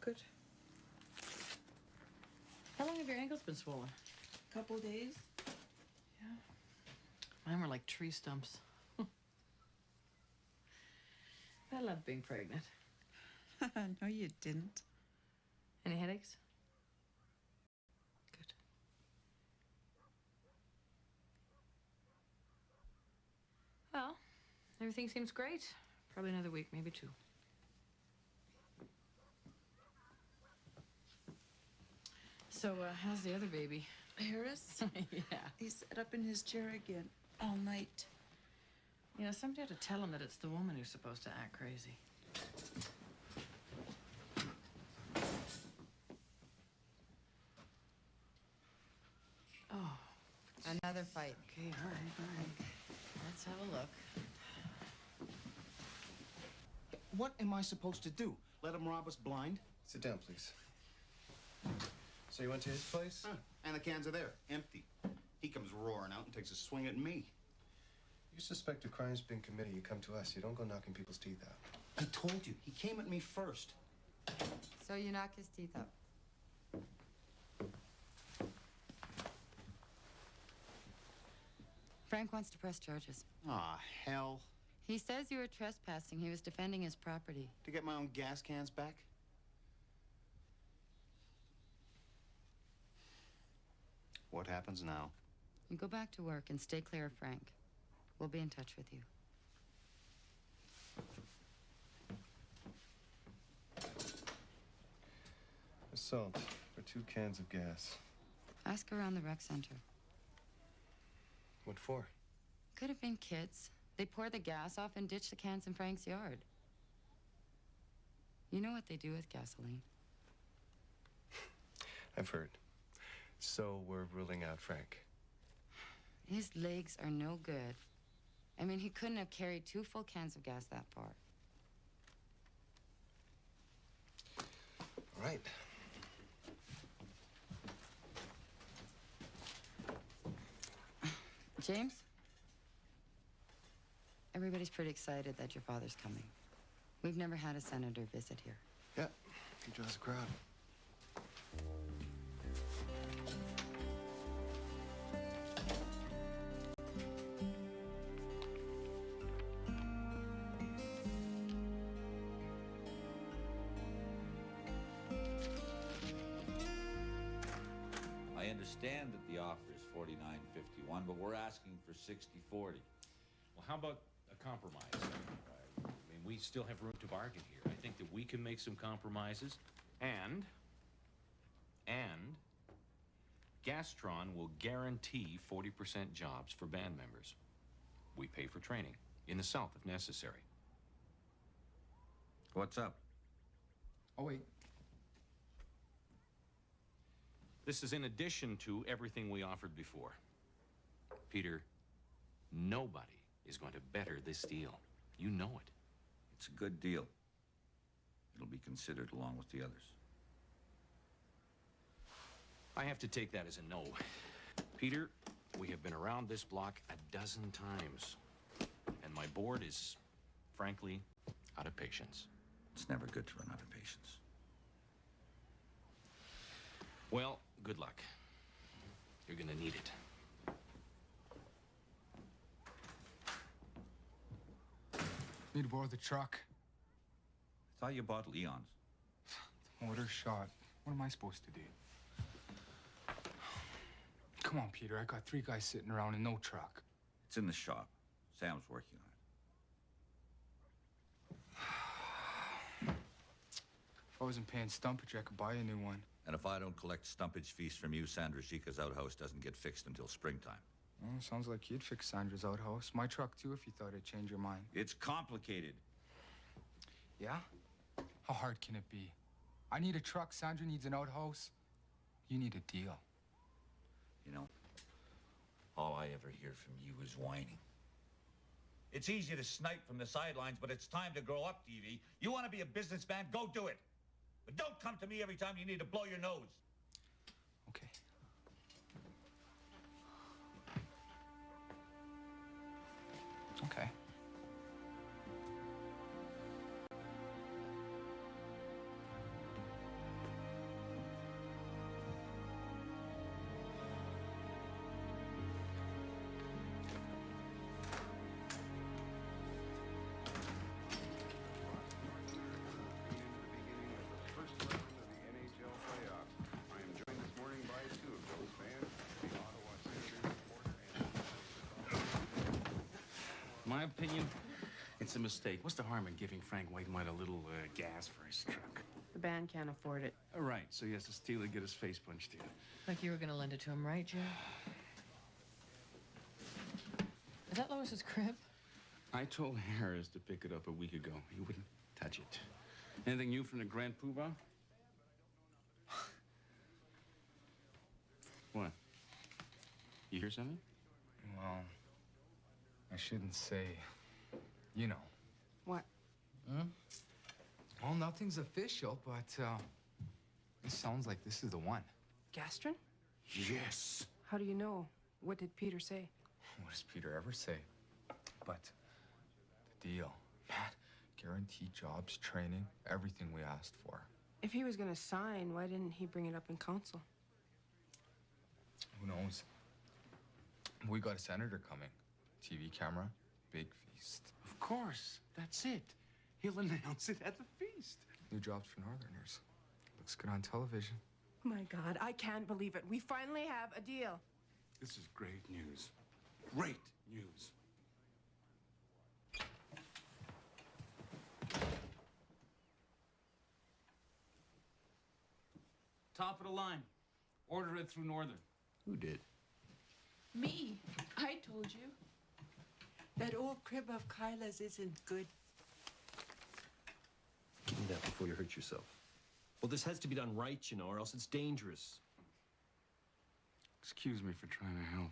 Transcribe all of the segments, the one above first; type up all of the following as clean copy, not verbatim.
Good. How long have your ankles been swollen? Couple days. Yeah. Mine were like tree stumps. I love being pregnant. No, you didn't. Any headaches? Good. Well, everything seems great. Probably another week, maybe 2. So, how's the other baby? Harris? Yeah. He sat up in his chair again all night. You know, somebody ought to tell him that it's the woman who's supposed to act crazy. Oh. Another fight. Okay, all right. Let's have a look. What am I supposed to do? Let him rob us blind? Sit down, please. So you went to his place? Huh. And the cans are there, empty. He comes roaring out and takes a swing at me. You suspect a crime's been committed, you come to us. You don't go knocking people's teeth out. I told you, he came at me first. So you knock his teeth out. Frank wants to press charges. Aw, hell. He says you were trespassing. He was defending his property. To get my own gas cans back? What happens now? You go back to work and stay clear of Frank. We'll be in touch with you. Assault for 2 cans of gas. Ask around the rec center. What for? Could have been kids. They pour the gas off and ditch the cans in Frank's yard. You know what they do with gasoline. I've heard. So we're ruling out Frank. His legs are no good. I mean, he couldn't have carried 2 full cans of gas that far. All right. James? Everybody's pretty excited that your father's coming. We've never had a senator visit here. Yeah, he draws a crowd. I understand that the offer is $49.51, but we're asking for $60.40. Well, how about a compromise? I mean, we still have room to bargain here. I think that we can make some compromises, and Gastron will guarantee 40% jobs for band members. We pay for training in the South if necessary. What's up? Oh, wait. This is in addition to everything we offered before. Peter, nobody is going to better this deal. You know it. It's a good deal. It'll be considered along with the others. I have to take that as a no. Peter, we have been around this block a dozen times, and my board is, frankly, out of patience. It's never good to run out of patience. Well, good luck. You're gonna need it. Need to borrow the truck. I thought you bought Leon's. The motor's shot. What am I supposed to do? Come on, Peter. I got 3 guys sitting around and no truck. It's in the shop. Sam's working on it. If I wasn't paying stumpage, I could buy a new one. And if I don't collect stumpage fees from you, Sandra Zika's outhouse doesn't get fixed until springtime. Well, sounds like you'd fix Sandra's outhouse. My truck, too, if you thought I'd change your mind. It's complicated. Yeah? How hard can it be? I need a truck. Sandra needs an outhouse. You need a deal. You know, all I ever hear from you is whining. It's easy to snipe from the sidelines, but it's time to grow up, TV. You want to be a businessman? Go do it. But don't come to me every time you need to blow your nose. Okay. Okay. my opinion, it's a mistake. What's the harm in giving Frank Whitemite a little gas for his truck? The band can't afford it. All right, so he has to steal it, get his face punched in. Like you were gonna lend it to him, right, Jerry? Is that Lois's crib? I told Harris to pick it up a week ago. He wouldn't touch it. Anything new from the Grand Poobah? What? You hear something? Well, I shouldn't say, you know. What? Well, nothing's official, but it sounds like this is the one. Gastron? Yes. How do you know? What did Peter say? What does Peter ever say? But the deal, Matt, guaranteed jobs, training, everything we asked for. If he was gonna sign, why didn't he bring it up in council? Who knows? We got a senator coming. TV camera, big feast. Of course. That's it. He'll announce it at the feast. New jobs for Northerners. Looks good on television. My God, I can't believe it. We finally have a deal. This is great news. Great news. Top of the line. Order it through Northern. Who did? Me. I told you. That old crib of Kyla's isn't good. Give me that before you hurt yourself. Well, this has to be done right, you know, or else it's dangerous. Excuse me for trying to help.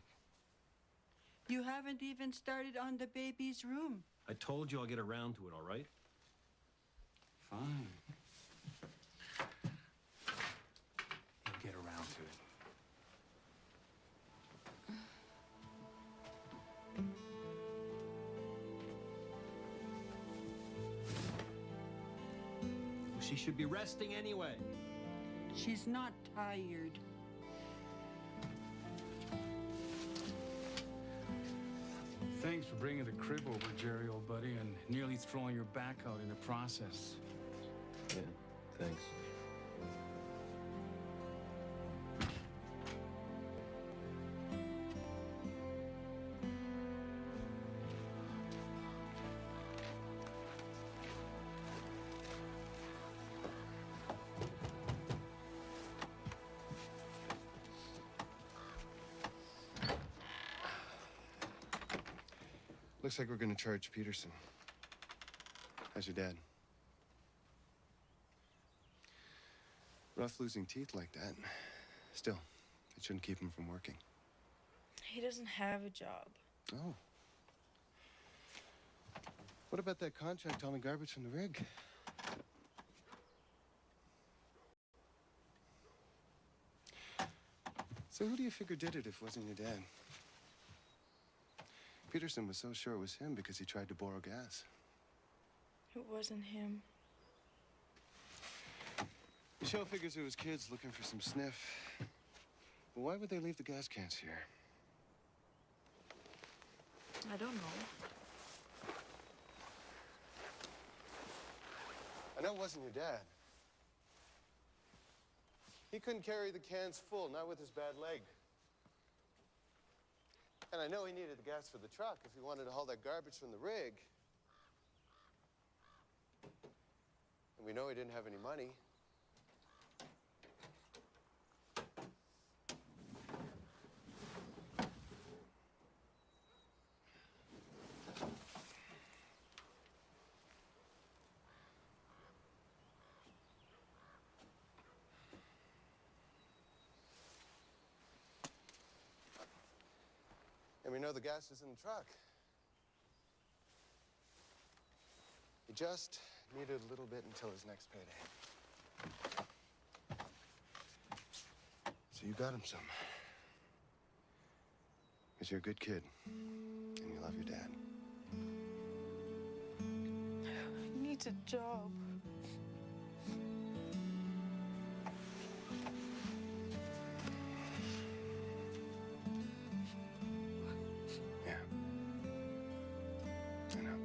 You haven't even started on the baby's room. I told you I'll get around to it, all right? Fine. You'll get around to it. She should be resting anyway. She's not tired. Thanks for bringing the crib over, Jerry, old buddy, and nearly throwing your back out in the process. Yeah, thanks. Looks like we're gonna charge Peterson. How's your dad? Rough losing teeth like that. Still, it shouldn't keep him from working. He doesn't have a job. Oh. What about that contract hauling garbage from the rig? So who do you figure did it if it wasn't your dad? Peterson was so sure it was him because he tried to borrow gas. It wasn't him. Michelle figures it was kids looking for some sniff. But why would they leave the gas cans here? I don't know. I know it wasn't your dad. He couldn't carry the cans full, not with his bad leg. And I know he needed the gas for the truck if he wanted to haul that garbage from the rig. And we know he didn't have any money. And we know the gas is in the truck. He just needed a little bit until his next payday. So you got him some. Because you're a good kid. And you love your dad. He needs a job. Yeah. I know.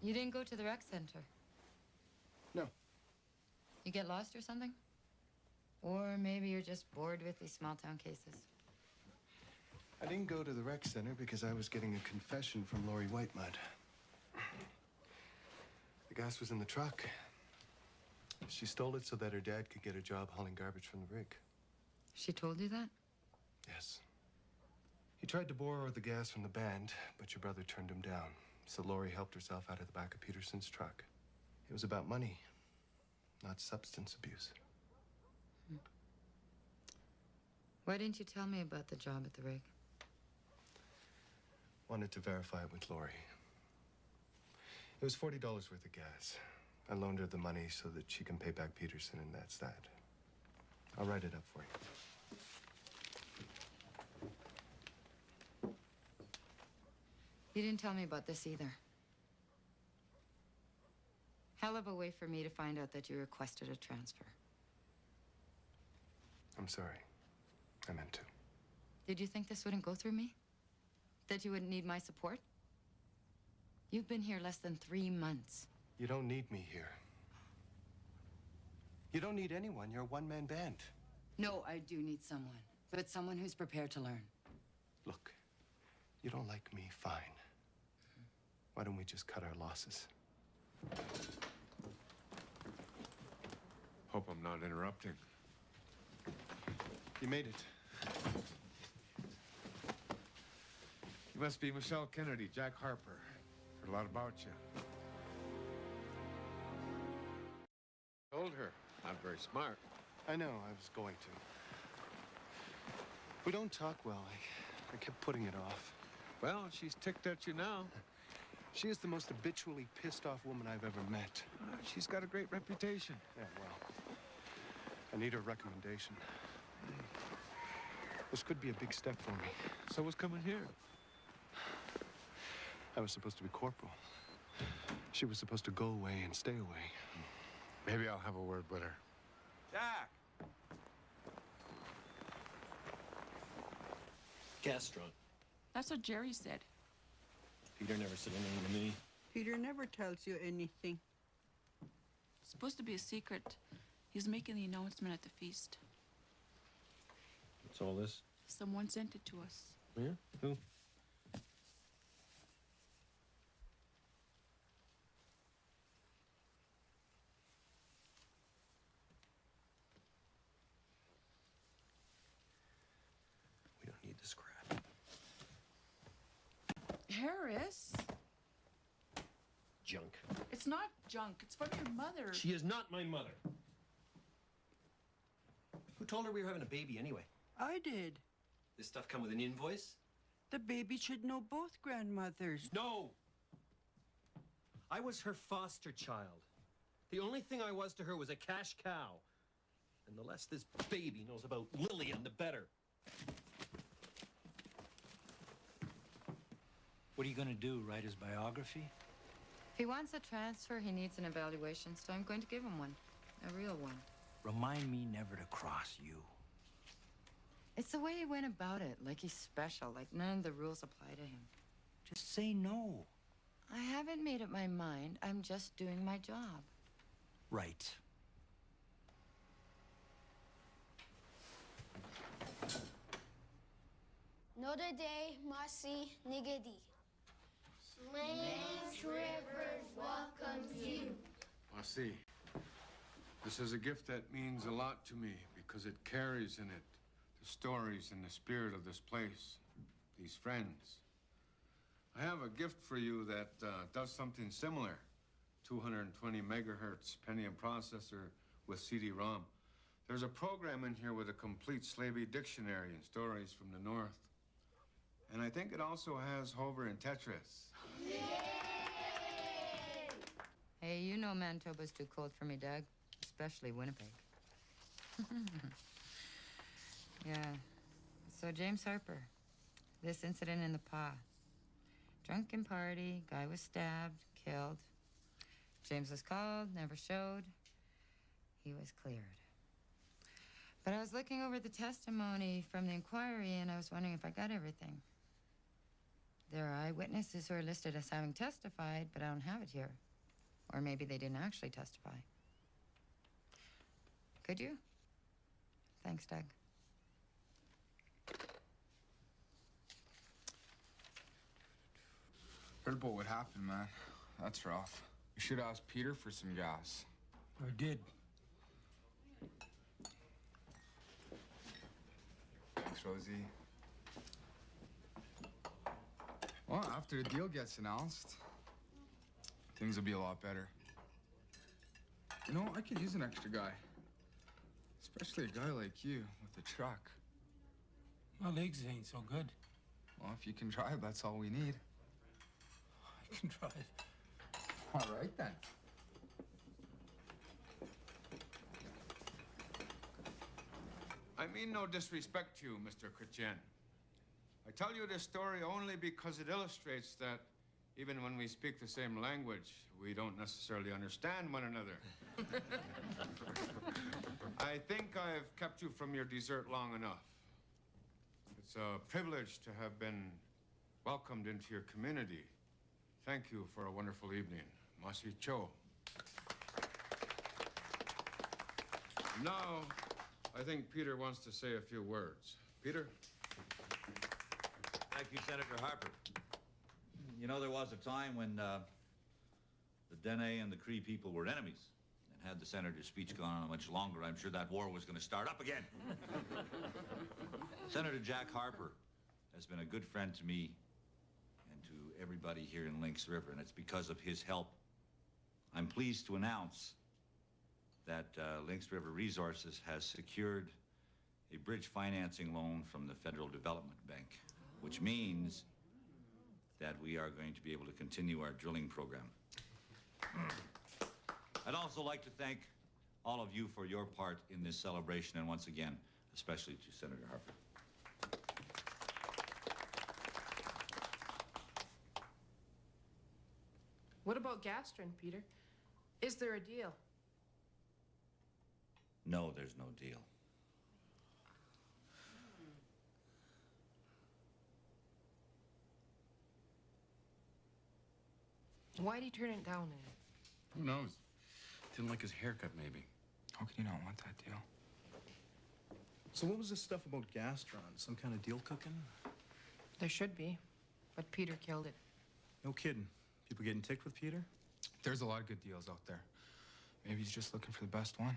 You didn't go to the rec center? No. You get lost or something? Or maybe you're just bored with these small-town cases. I didn't go to the rec center because I was getting a confession from Lori Whitemud. The gas was in the truck. She stole it so that her dad could get a job hauling garbage from the rig. She told you that? Yes. He tried to borrow the gas from the band, but your brother turned him down. So Lori helped herself out of the back of Peterson's truck. It was about money, not substance abuse. Why didn't you tell me about the job at the rig? Wanted to verify it with Lori. It was $40 worth of gas. I loaned her the money so that she can pay back Peterson, and that's that. I'll write it up for you. You didn't tell me about this either. Hell of a way for me to find out that you requested a transfer. I'm sorry. I meant to. Did you think this wouldn't go through me? That you wouldn't need my support? You've been here less than 3 months. You don't need me here. You don't need anyone. You're a one-man band. No, I do need someone. But someone who's prepared to learn. Look, you don't like me, fine. Why don't we just cut our losses? Hope I'm not interrupting. You made it. You must be Michelle Kennedy, Jack Harper. Heard a lot about you. Told her. Not very smart. I know, I was going to. We don't talk well. I kept putting it off. Well, she's ticked at you now. She is the most habitually pissed off woman I've ever met. She's got a great reputation. Yeah, well, I need her recommendation. This could be a big step for me. So what's coming here? I was supposed to be corporal. She was supposed to go away and stay away. Maybe I'll have a word with her. Jack! Gas drunk. That's what Jerry said. Peter never said anything to me. Peter never tells you anything. It's supposed to be a secret. He's making the announcement at the feast. What's all this? Someone sent it to us. Yeah? Who? We don't need this crap. Harris? Junk. It's not junk. It's from your mother. She is not my mother. Who told her we were having a baby anyway? I did. This stuff come with an invoice? The baby should know both grandmothers. No! I was her foster child. The only thing I was to her was a cash cow. And the less this baby knows about Lillian, the better. What are you going to do, write his biography? If he wants a transfer, he needs an evaluation, so I'm going to give him one. A real one. Remind me never to cross you. It's the way he went about it, like he's special, like none of the rules apply to him. Just say no. I haven't made up my mind. I'm just doing my job. Right. Notre Dame, Marcy, Nigedi. Slains Rivers welcomes you. I see. This is a gift that means a lot to me because it carries in it the stories and the spirit of this place, these friends. I have a gift for you that does something similar. 220 megahertz Pentium processor with CD-ROM. There's a program in here with a complete slavey dictionary and stories from the North. And I think it also has Hover and Tetris. Yay! Hey, you know Manitoba's too cold for me, Doug. Especially Winnipeg. Yeah. So James Harper. This incident in the PA. Drunken party, guy was stabbed, killed. James was called, never showed. He was cleared. But I was looking over the testimony from the inquiry, and I was wondering if I got everything. There are eyewitnesses who are listed as having testified, but I don't have it here. Or maybe they didn't actually testify. Could you? Thanks, Doug. Heard about what happened, man. That's rough. You should ask Peter for some gas. I did. Thanks, Rosie. Well, after the deal gets announced, things will be a lot better. You know, I could use an extra guy. Especially a guy like you with a truck. My legs ain't so good. Well, if you can drive, that's all we need. I can drive. All right, then. I mean no disrespect to you, Mr. Chrétien. I tell you this story only because it illustrates that even when we speak the same language, we don't necessarily understand one another. I think I've kept you from your dessert long enough. It's a privilege to have been welcomed into your community. Thank you for a wonderful evening. Masi Cho. Now, I think Peter wants to say a few words. Peter? Thank you, Senator Harper. You know, there was a time when the Dene and the Cree people were enemies. And had the senator's speech gone on much longer, I'm sure that war was going to start up again. Senator Jack Harper has been a good friend to me and to everybody here in Lynx River, and it's because of his help. I'm pleased to announce that Lynx River Resources has secured a bridge financing loan from the Federal Development Bank, which means that we are going to be able to continue our drilling program. I'd also like to thank all of you for your part in this celebration, and once again, especially to Senator Harper. What about Gastrin, Peter? Is there a deal? No, there's no deal. Why'd he turn it down then? Who knows? Didn't like his haircut, maybe. How can you not want that deal? So what was this stuff about Gastron? Some kind of deal cooking? There should be, but Peter killed it. No kidding. People getting ticked with Peter? There's a lot of good deals out there. Maybe he's just looking for the best one.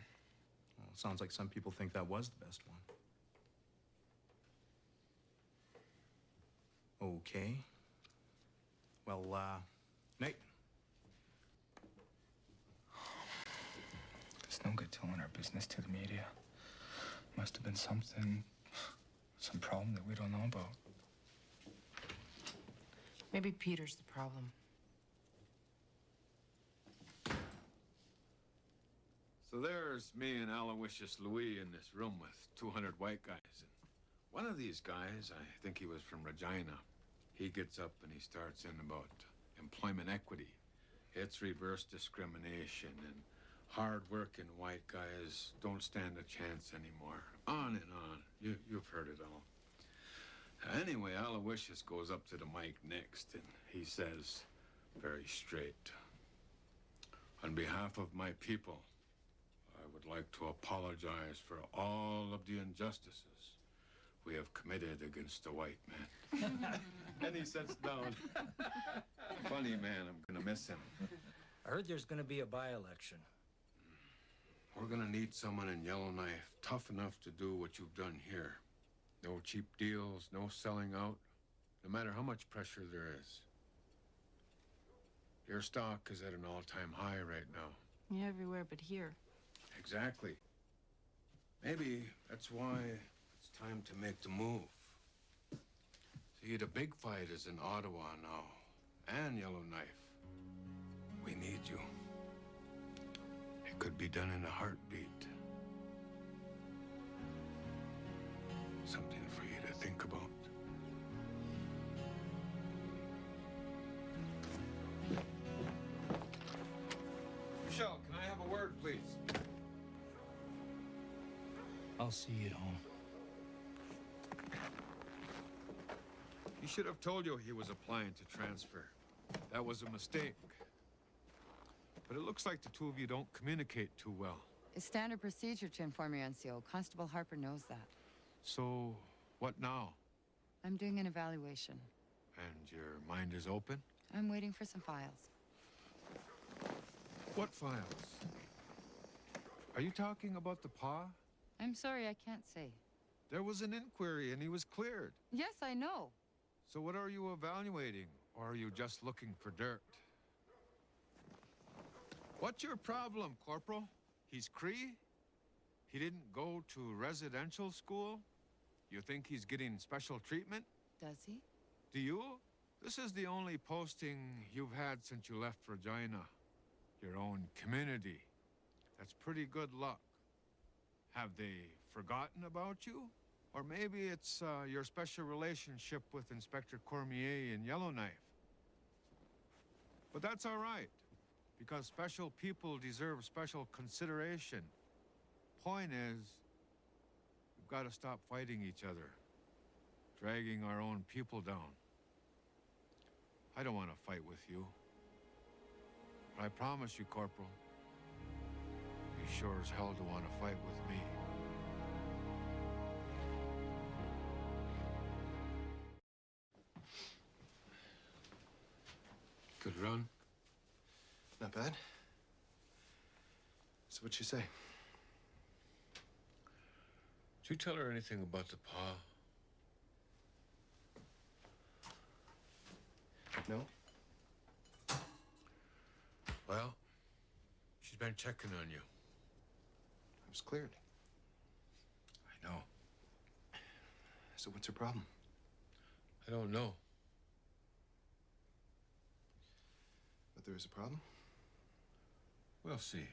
Well, sounds like some people think that was the best one. Okay. Well, Nate. It's no good telling our business to the media. Must have been something, some problem that we don't know about. Maybe Peter's the problem. So there's me and Aloysius Louis in this room with 200 white guys. And one of these guys, I think he was from Regina, he gets up and he starts in about employment equity. It's reverse discrimination and hard-working white guys don't stand a chance anymore. On and on. You've heard it all. Anyway, Aloysius goes up to the mic next and he says, very straight, on behalf of my people, I would like to apologize for all of the injustices we have committed against the white man. And he sits down. Funny man, I'm gonna miss him. I heard there's gonna be a by-election. We're gonna need someone in Yellowknife tough enough to do what you've done here. No cheap deals, no selling out, no matter how much pressure there is. Your stock is at an all-time high right now. Yeah, everywhere but here. Exactly. Maybe that's why it's time to make the move. See, the big fight is in Ottawa now, and Yellowknife. We need you. It could be done in a heartbeat. Something for you to think about. Michelle, can I have a word, please? I'll see you at home. He should have told you he was applying to transfer. That was a mistake. But it looks like the two of you don't communicate too well. It's standard procedure to inform your NCO. Constable Harper knows that. So, what now? I'm doing an evaluation. And your mind is open? I'm waiting for some files. What files? Are you talking about the Pa? I'm sorry, I can't say. There was an inquiry and he was cleared. Yes, I know. So what are you evaluating? Or are you just looking for dirt? What's your problem, Corporal? He's Cree? He didn't go to residential school? You think he's getting special treatment? Does he? Do you? This is the only posting you've had since you left Regina. Your own community. That's pretty good luck. Have they forgotten about you? Or maybe it's your special relationship with Inspector Cormier in Yellowknife. But that's all right, because special people deserve special consideration. Point is, we've got to stop fighting each other, dragging our own people down. I don't want to fight with you. But I promise you, Corporal, you sure as hell don't want to fight with me. Good run? Not bad. So what'd she say? Did you tell her anything about the Pa? No? Well, she's been checking on you. I was cleared. I know. So what's her problem? I don't know. But there is a problem? We'll see.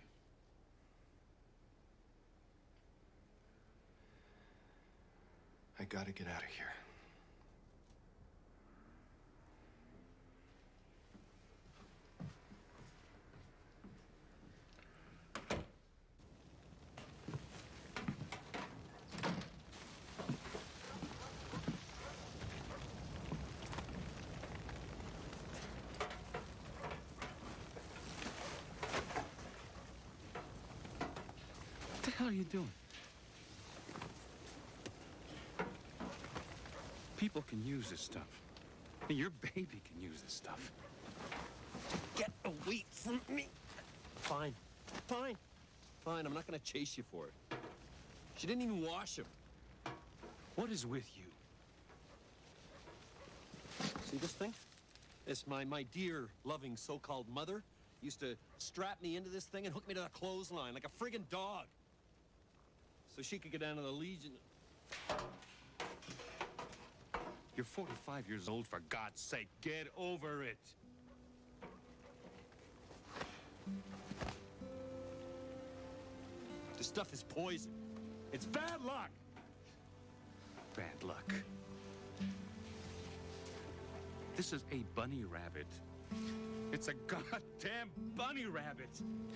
I gotta get out of here. What the hell are you doing? People can use this stuff. And your baby can use this stuff. Get away from me! Fine. Fine. Fine, I'm not gonna chase you for it. She didn't even wash him. What is with you? See this thing? It's my dear, loving so-called mother used to strap me into this thing and hook me to the clothesline like a friggin' dog. So she could get down to the Legion. You're 45 years old, for God's sake. Get over it. This stuff is poison. It's bad luck. Bad luck. This is a bunny rabbit. It's a goddamn bunny rabbit.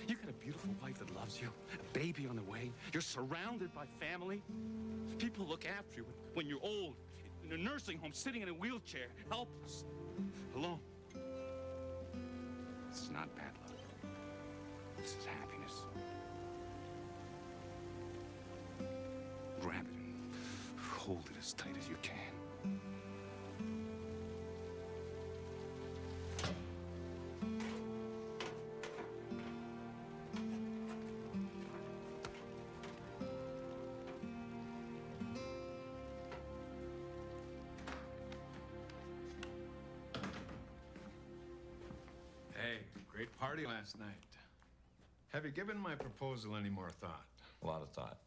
You got a beautiful wife that loves you, a baby on the way. You're surrounded by family. People look after you when you're old, in a nursing home, sitting in a wheelchair, helpless, alone. This is not bad luck. This is happiness. Grab it and hold it as tight as you can. Hey, great party last night. Have you given my proposal any more thought? A lot of thought.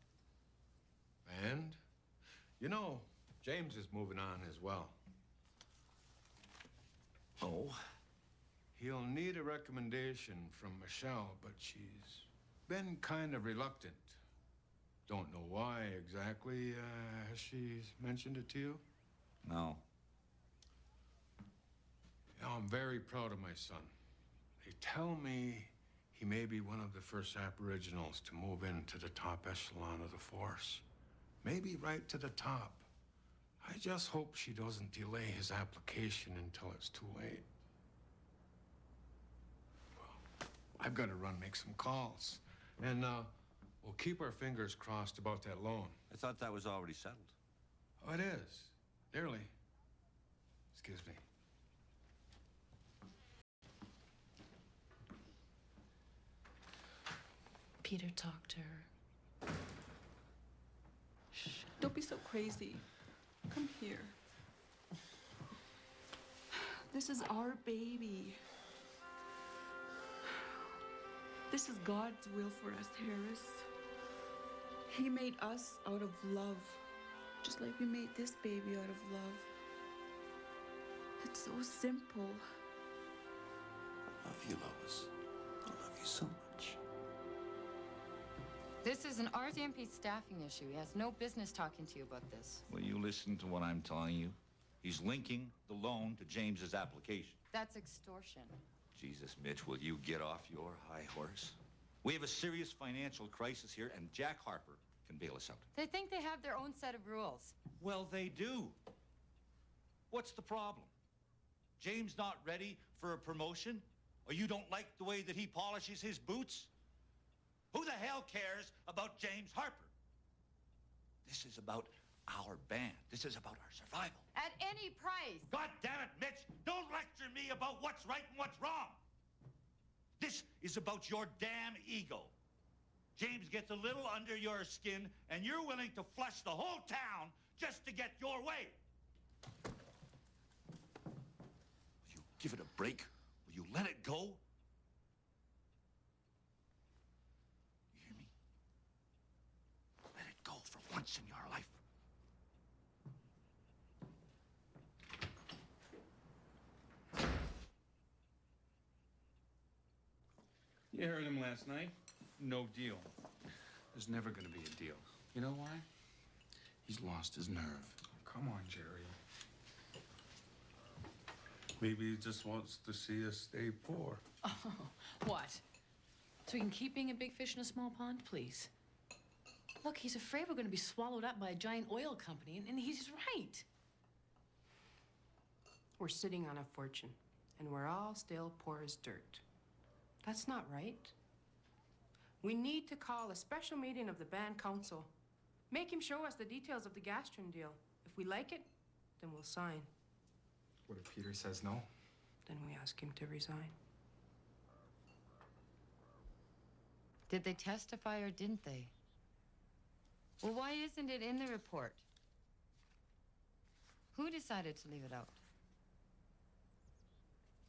And, you know, James is moving on as well. Oh? He'll need a recommendation from Michelle, but she's been kind of reluctant. Don't know why exactly. Has she mentioned it to you? No. You know, I'm very proud of my son. They tell me he may be one of the first Aboriginals to move into the top echelon of the force. Maybe right to the top. I just hope she doesn't delay his application until it's too late. Well, I've got to run make some calls. And We'll keep our fingers crossed about that loan. I thought that was already settled. Oh, it is. Nearly. Excuse me. Peter, talk to her. Shh, don't be so crazy. Come here. This is our baby. This is God's will for us, Harris. He made us out of love, just like we made this baby out of love. It's so simple. I love you, Lois. I love you so much. This is an RCMP staffing issue. He has no business talking to you about this. Will you listen to what I'm telling you? He's linking the loan to James's application. That's extortion. Jesus, Mitch, will you get off your high horse? We have a serious financial crisis here, and Jack Harper can bail us out. They think they have their own set of rules. Well, they do. What's the problem? James not ready for a promotion? Or you don't like the way that he polishes his boots? Who the hell cares about James Harper? This is about our band. This is about our survival. At any price. God damn it, Mitch! Don't lecture me about what's right and what's wrong. This is about your damn ego. James gets a little under your skin, and you're willing to flush the whole town just to get your way. Will you give it a break? Will you let it go? You hear me? Let it go for once in your life. You heard him last night. No deal. There's never going to be a deal. You know why? He's lost his nerve. Come on, Jerry. Maybe he just wants to see us stay poor. Oh, what? So we can keep being a big fish in a small pond, please? Look, he's afraid we're going to be swallowed up by a giant oil company, and he's right. We're sitting on a fortune, and we're all still poor as dirt. That's not right. We need to call a special meeting of the band council. Make him show us the details of the Gastron deal. If we like it, then we'll sign. What if Peter says no? Then we ask him to resign. Did they testify or didn't they? Well, why isn't it in the report? Who decided to leave it out?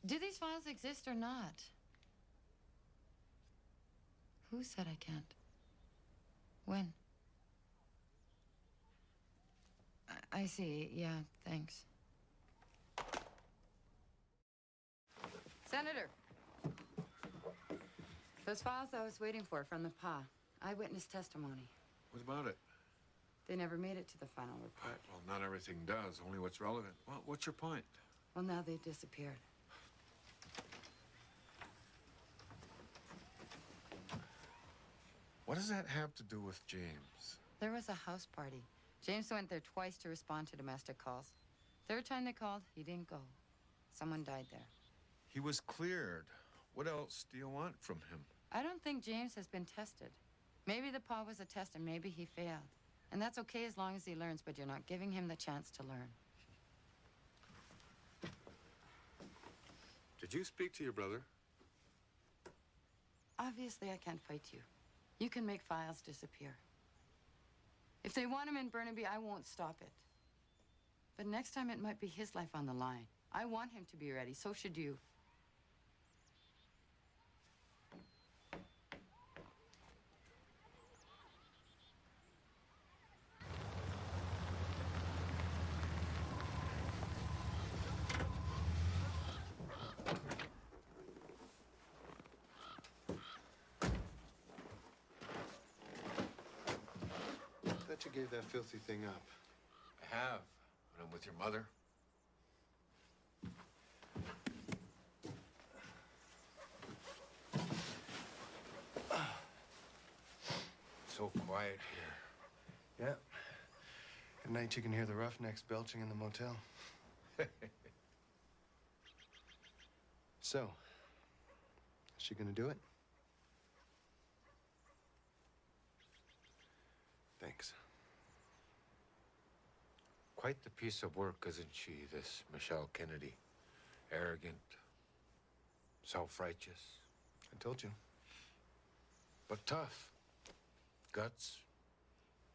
Do these files exist or not? Who said I can't? When? I see. Yeah, thanks. Senator. Those files I was waiting for from the PA. Eyewitness testimony. What about it? They never made it to the final report. Well, not everything does, only what's relevant. Well, what's your point? Well, now they've disappeared. What does that have to do with James? There was a house party. James went there twice to respond to domestic calls. Third time they called, he didn't go. Someone died there. He was cleared. What else do you want from him? I don't think James has been tested. Maybe the PA was a test and maybe he failed. And that's okay as long as he learns, but you're not giving him the chance to learn. Did you speak to your brother? Obviously, I can't fight you. You can make files disappear. If they want him in Burnaby, I won't stop it. But next time, it might be his life on the line. I want him to be ready. So should you. Bet you gave that filthy thing up. I have, when I'm with your mother. So quiet here. Yeah. At night you can hear the roughnecks belching in the motel. So, is she gonna do it? Quite the piece of work, isn't she, this Michelle Kennedy? Arrogant, self-righteous. I told you. But tough. Guts.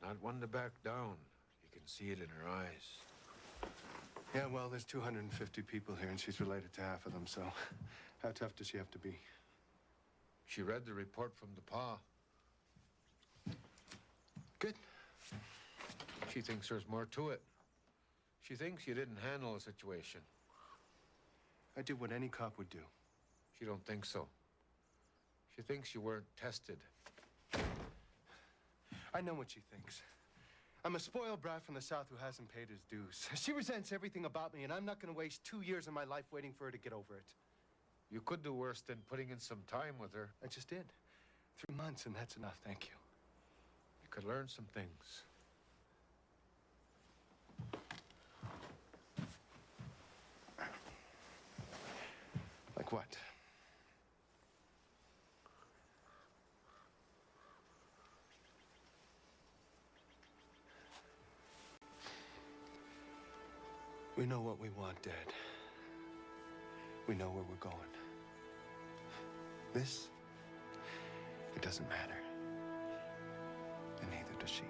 Not one to back down. You can see it in her eyes. Yeah, well, there's 250 people here, and she's related to half of them, so how tough does she have to be? She read the report from the Pa. Good. She thinks there's more to it. She thinks you didn't handle the situation. I did what any cop would do. She don't think so. She thinks you weren't tested. I know what she thinks. I'm a spoiled brat from the South who hasn't paid his dues. She resents everything about me, and I'm not going to waste 2 years of my life waiting for her to get over it. You could do worse than putting in some time with her. I just did. 3 months, and that's enough, thank you. You could learn some things. Like what? We know what we want, Dad. We know where we're going. This, it doesn't matter. And neither does she.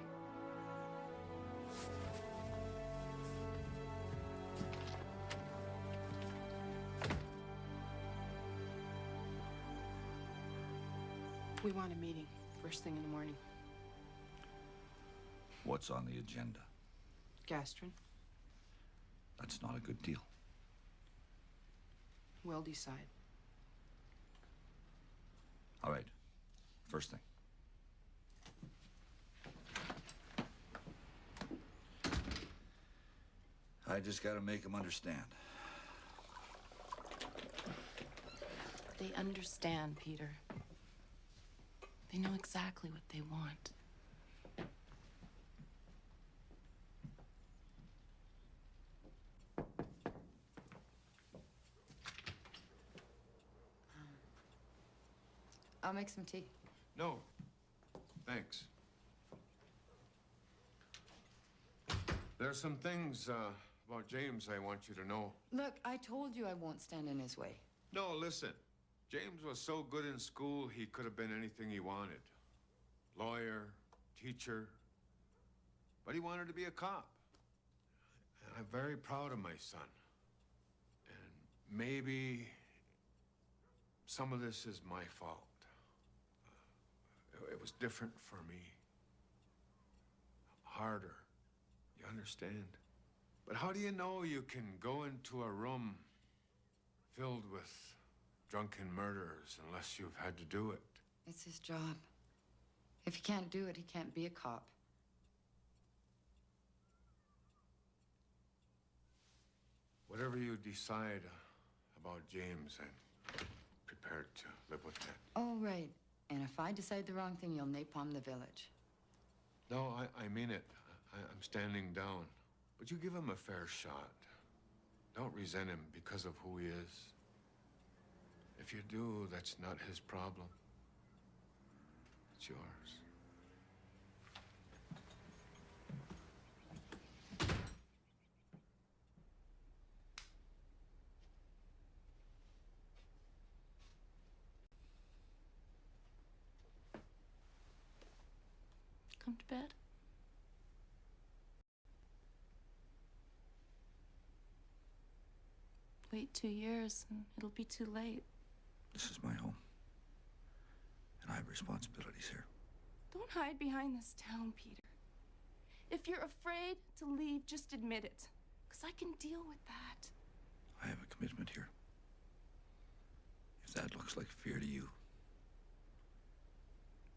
We want a meeting first thing in the morning. What's on the agenda? Gastrin, That's not a good deal. we'll decide. All right. First thing. I just gotta make them understand. They understand, Peter. They know exactly what they want. I'll make some tea. No. Thanks. There's some things about James I want you to know. Look, I told you I won't stand in his way. No, listen. James was so good in school, he could have been anything he wanted. Lawyer, teacher. But he wanted to be a cop. And I'm very proud of my son. And maybe some of this is my fault. It was different for me. Harder. You understand? But how do you know you can go into a room filled with drunken murderers unless you've had to do it? It's his job. If he can't do it, he can't be a cop. Whatever you decide about James, I'm prepared to live with that. Oh, right. And if I decide the wrong thing, you'll napalm the village. No, I mean it. I'm standing down. But you give him a fair shot. Don't resent him because of who he is. If you do, that's not his problem. It's yours. Come to bed. Wait 2 years and it'll be too late. This is my home. And I have responsibilities here. Don't hide behind this town, Peter. If you're afraid to leave, just admit it. Because I can deal with that. I have a commitment here. If that looks like fear to you,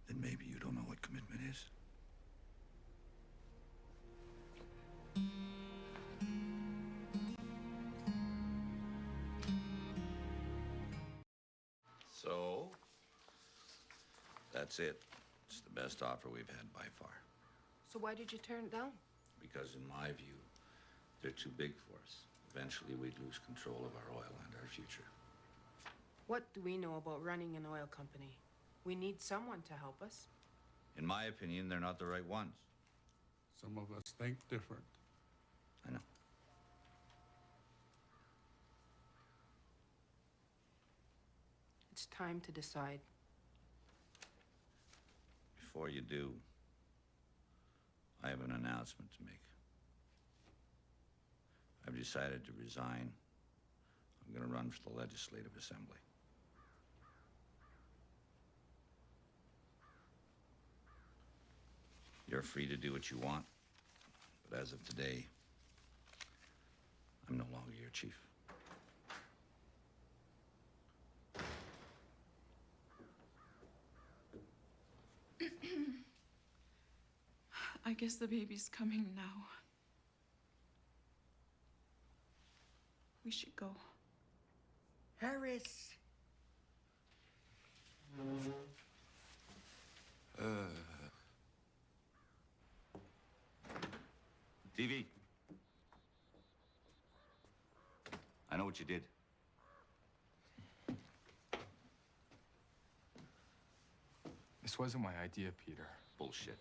then maybe you don't know what commitment is. So, that's it. It's the best offer we've had by far. So why did you turn it down? Because in my view, they're too big for us. Eventually, we'd lose control of our oil and our future. What do we know about running an oil company? We need someone to help us. In my opinion, they're not the right ones. Some of us think different. I know. It's time to decide. Before you do, I have an announcement to make. I've decided to resign. I'm going to run for the Legislative Assembly. You're free to do what you want, but as of today, I'm no longer your chief. I guess the baby's coming now. We should go. Harris! TV. I know what you did. This wasn't my idea, Peter. Bullshit.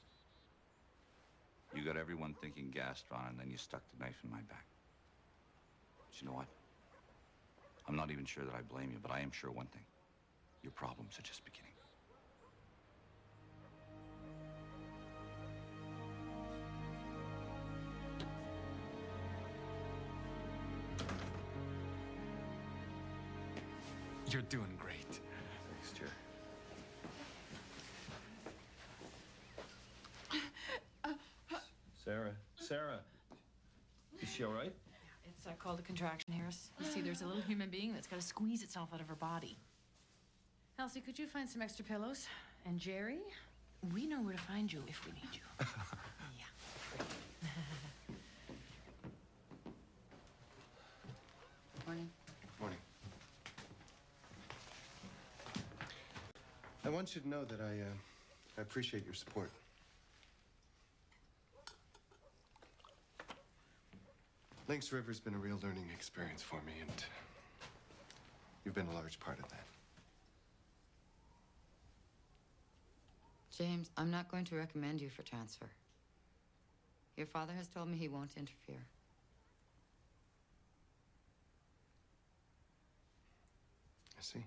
You got everyone thinking Gaston, and then you stuck the knife in my back. But you know what? I'm not even sure that I blame you, but I am sure one thing. Your problems are just beginning. You're doing great. Thanks, Jer. Sarah. Is she all right? It's called a contraction, Harris. You see, there's a little human being that's got to squeeze itself out of her body. Elsie, could you find some extra pillows? And Jerry, we know where to find you if we need you. Yeah. Morning. Morning. I want you to know that I appreciate your support. Lynx River's been a real learning experience for me, and you've been a large part of that. James, I'm not going to recommend you for transfer. Your father has told me he won't interfere. I see.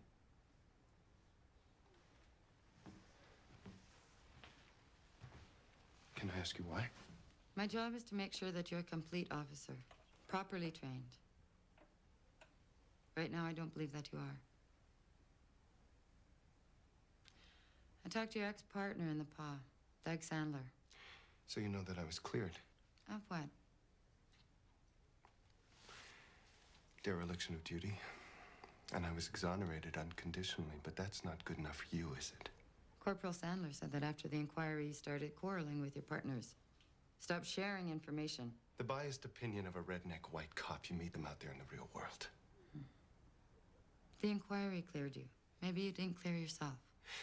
Can I ask you why? My job is to make sure that you're a complete officer, properly trained. Right now, I don't believe that you are. I talked to your ex-partner in the PA, Doug Sandler. So you know that I was cleared. Of what? Dereliction of duty. And I was exonerated unconditionally, but that's not good enough for you, is it? Corporal Sandler said that after the inquiry, you started quarreling with your partners. Stop sharing information. The biased opinion of a redneck white cop, you meet them out there in the real world. The inquiry cleared you. Maybe you didn't clear yourself.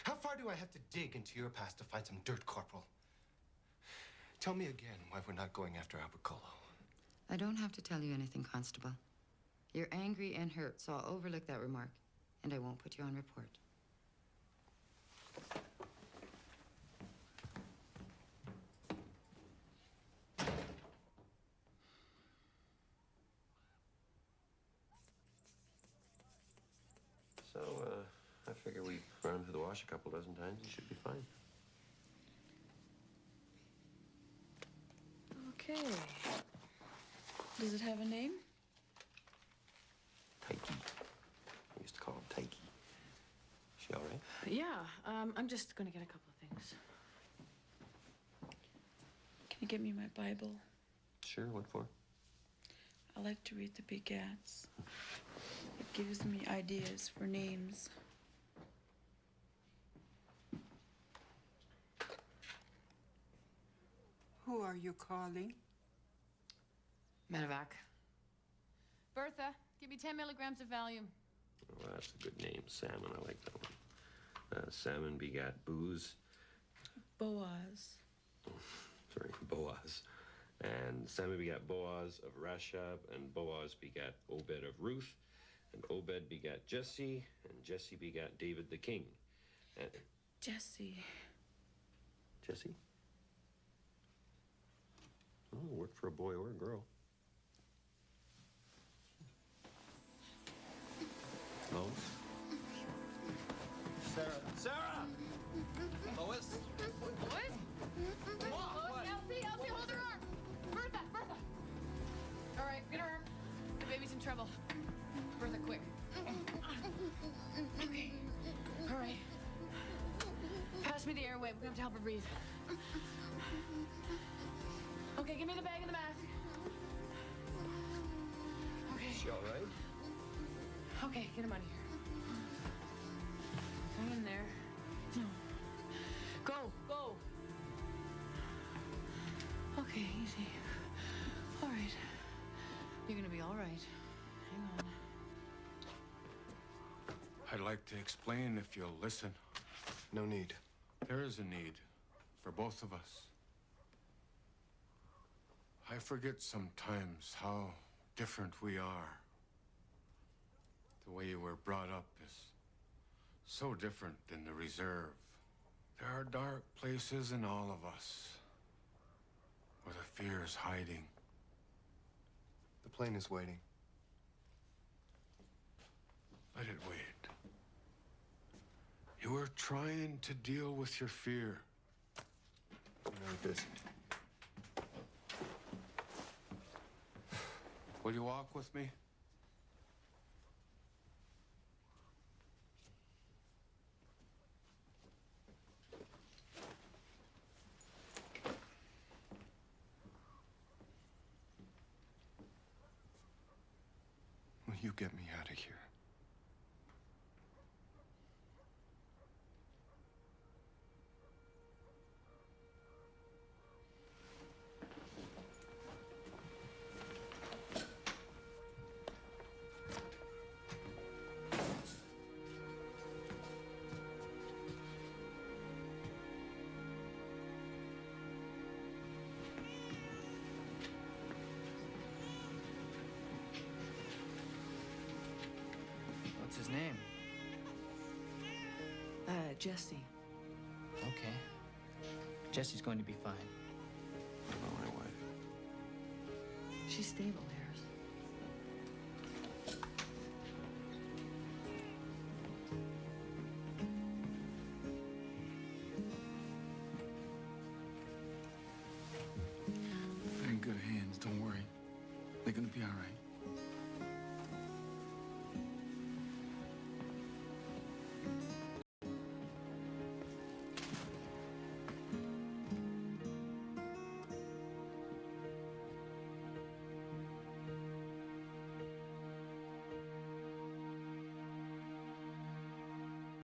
How far do I have to dig into your past to find some dirt, Corporal? Tell me again why we're not going after Albert. I don't have to tell you anything, Constable. You're angry and hurt, so I'll overlook that remark, and I won't put you on report. So, I figure we run him through the wash a couple dozen times, he should be fine. Okay. Does it have a name? Taiki. I used to call him Taiki. She all right? Yeah, I'm just going to get a couple of things. Can you get me my Bible? Sure, what for? I like to read the big ads. It gives me ideas for names. Who are you calling? Medevac. Bertha, give me 10 milligrams of Valium. Oh, that's a good name, Salmon. I like that one. Salmon begat booze. Boaz. Sorry, Boaz. And Salmon begat Boaz of Rashab, and Boaz begat Obed of Ruth, and Obed begat Jesse, and Jesse begat David the king. And Jesse. Jesse? Oh, worked for a boy or a girl. Okay. All right. Pass me the airway. We're gonna have to help her breathe. Okay, give me the bag and the mask. Okay. Is she all right? Okay, get him out of here. Hang in there. No. Go, go. Okay, easy. All right. You're gonna be all right. Hang on. I'd like to explain if you'll listen. No need. There is a need for both of us. I forget sometimes how different we are. The way you were brought up is so different than the reserve. There are dark places in all of us where the fear is hiding. The plane is waiting. Let it wait. You were trying to deal with your fear. You know it isn't. Will you walk with me? Will you get me out of here? What's his name? Jesse. Okay. Jesse's going to be fine. What about my wife? She's stable, Harris. They're in good hands, don't worry. They're gonna be all right.